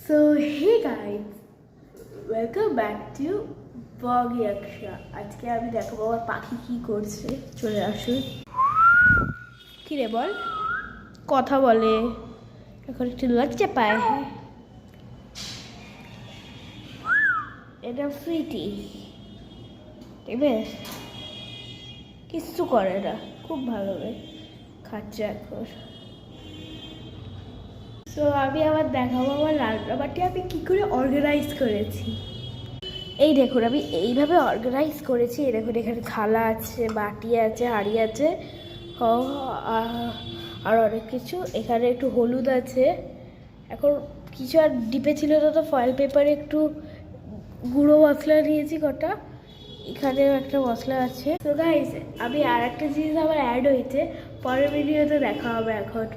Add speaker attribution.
Speaker 1: So hey guys, welcome back to Boggy Aksha. আজকে আমি দেখাবো আমার পাখি কি করছে। চলে আসুন। কি রে বল, কথা বলে, এখন একটু লজ্জা পায়। হ্যাঁ, এটা সুইটি, ঠিক আছে, কিচ্ছু করে না, খুব ভালো খাচ্ছে এখন। তো আমি আবার দেখাবো আমার রান্নাবাটি আমি কী করে অর্গানাইজ করেছি। এই দেখুন, আমি এইভাবে অর্গানাইজ করেছি। এই দেখুন, এখানে থালা আছে, বাটি আছে, হাঁড়ি আছে, আর অনেক কিছু। এখানে একটু হলুদ আছে, এখন কিছু আর ডিপে ছিল তো ফয়েল পেপারে একটু গুঁড়ো মশলা নিয়েছি কটা। এখানেও একটা মশলা আছে। তো গাইস, আমি আর একটা জিনিস আবার অ্যাড হয়েছে, পরের ভিডিওতে দেখা হবে এখন।